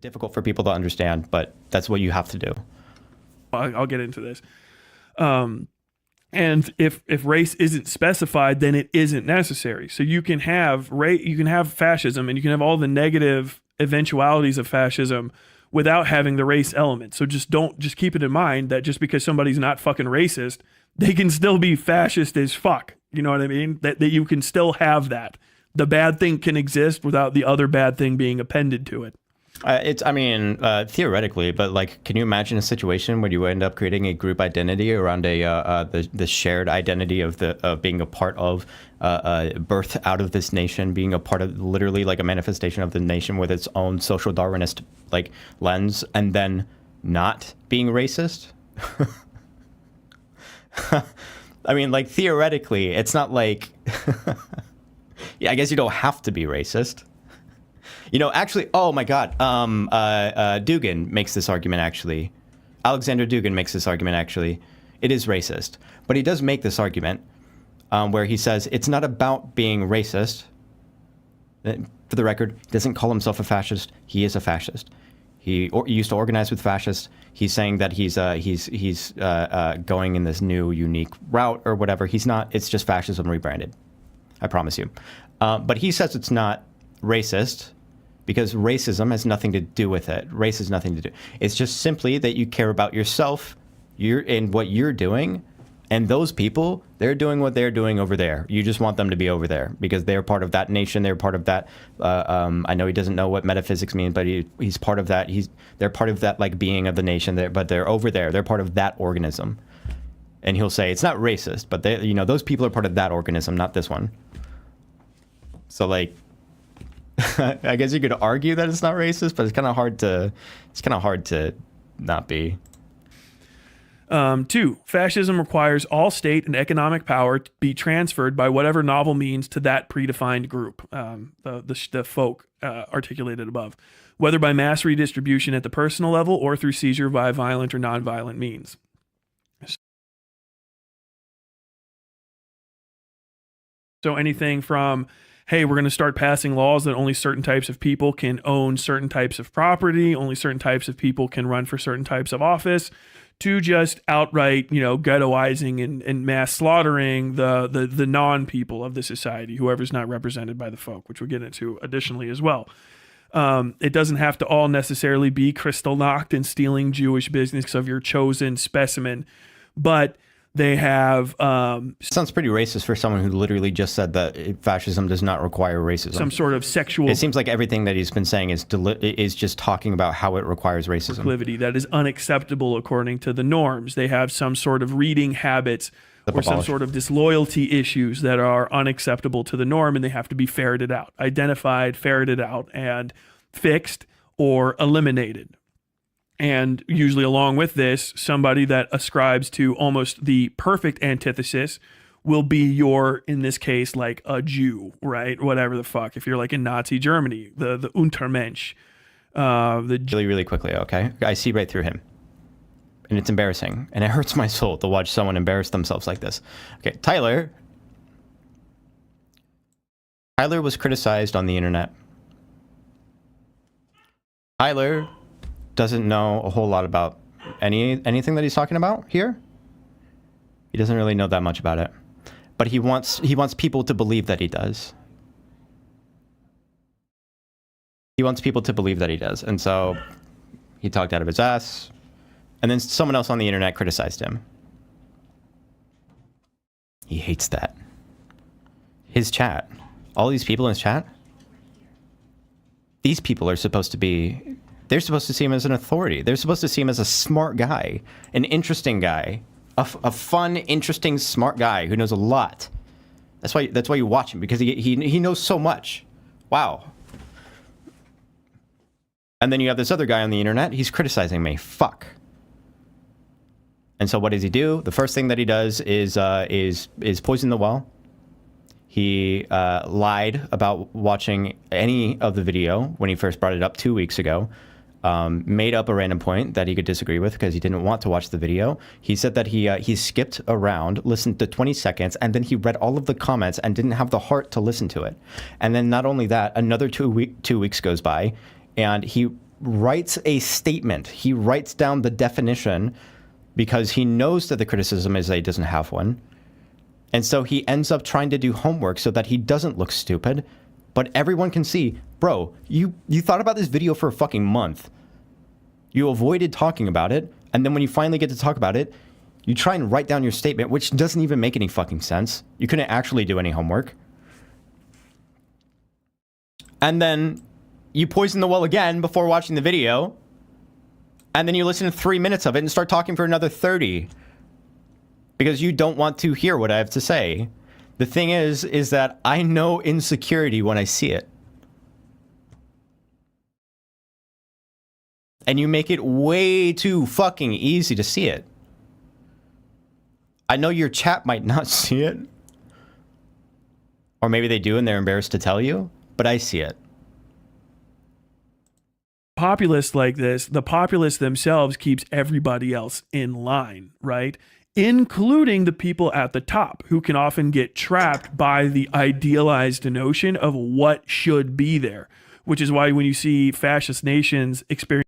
difficult for people to understand, but that's what you have to do. I'll get into this. And if race isn't specified, then it isn't necessary. So you can have fascism, and you can have all the negative eventualities of fascism without having the race element. So just keep it in mind that just because somebody's not fucking racist, they can still be fascist as fuck. You know what I mean? That you can still have that. The bad thing can exist without the other bad thing being appended to it. Theoretically, but like, can you imagine a situation where you end up creating a group identity around the shared identity of being a part of birth out of this nation, being a part of literally like a manifestation of the nation with its own social Darwinist like lens, and then not being racist? I mean, like, theoretically, it's not like, yeah, I guess you don't have to be racist. You know, actually, oh my God, Dugin makes this argument, actually. Alexander Dugin makes this argument, actually. It is racist. But he does make this argument where he says it's not about being racist. For the record, he doesn't call himself a fascist. He is a fascist. He used to organize with fascists. He's saying that he's going in this new, unique route or whatever. He's not. It's just fascism rebranded. I promise you. But he says it's not racist, because racism has nothing to do with it. Race has nothing to do. It's just simply that you care about yourself, and what you're doing, and those people, they're doing what they're doing over there. You just want them to be over there because they're part of that nation. They're part of that. I know he doesn't know what metaphysics means, but he's part of that. They're part of that like being of the nation there, but they're over there. They're part of that organism. And he'll say it's not racist, but they, those people are part of that organism, not this one. So like, I guess you could argue that it's not racist, but it's kind of hard to not be. 2, fascism requires all state and economic power to be transferred by whatever novel means to that predefined group, the folk articulated above, whether by mass redistribution at the personal level or through seizure by violent or nonviolent means. So anything from, hey, we're going to start passing laws that only certain types of people can own certain types of property, only certain types of people can run for certain types of office, to just outright, ghettoizing and mass slaughtering the non-people of the society, whoever's not represented by the folk, which we'll get into additionally as well. It doesn't have to all necessarily be Kristallnacht and stealing Jewish business of your chosen specimen, but they have... Sounds pretty racist for someone who literally just said that fascism does not require racism. Some sort of sexual... It seems like everything that he's been saying is just talking about how it requires racism. Proclivity that is unacceptable according to the norms. They have some sort of reading habits or some sort of disloyalty issues that are unacceptable to the norm, and they have to be ferreted out, identified, ferreted out, and fixed or eliminated. And usually along with this, somebody that ascribes to almost the perfect antithesis will be in this case, like a Jew, right? Whatever the fuck. If you're like in Nazi Germany, the Untermensch. Really quickly, okay? I see right through him. And it's embarrassing. And it hurts my soul to watch someone embarrass themselves like this. Okay, Tyler was criticized on the internet. Tyler doesn't know a whole lot about anything that he's talking about here. He doesn't really know that much about it, but he wants people to believe that he does. He wants people to believe that he does, and so he talked out of his ass, and then someone else on the internet criticized him. He hates that. His chat, all these people in his chat, these people are supposed to be... They're supposed to see him as an authority. They're supposed to see him as a smart guy, an interesting guy, a fun, interesting, smart guy who knows a lot. That's why you watch him, because he knows so much. Wow. And then you have this other guy on the internet. He's criticizing me. Fuck. And so what does he do? The first thing that he does is poison the well. He lied about watching any of the video when he first brought it up 2 weeks ago. Made up a random point that he could disagree with because he didn't want to watch the video. He said that he skipped around, listened to 20 seconds, and then he read all of the comments and didn't have the heart to listen to it. And then not only that, another 2 weeks goes by, and he writes a statement. He writes down the definition because he knows that the criticism is that he doesn't have one. And so he ends up trying to do homework so that he doesn't look stupid. But everyone can see, bro, you thought about this video for a fucking month. You avoided talking about it. And then when you finally get to talk about it, you try and write down your statement, which doesn't even make any fucking sense. You couldn't actually do any homework. And then you poison the well again before watching the video. And then you listen to 3 minutes of it and start talking for another 30. Because you don't want to hear what I have to say. The thing is that I know insecurity when I see it. And you make it way too fucking easy to see it. I know your chat might not see it. Or maybe they do and they're embarrassed to tell you. But I see it. Populace like this, the populace themselves keeps everybody else in line, right? Including the people at the top who can often get trapped by the idealized notion of what should be there, which is why when you see fascist nations experience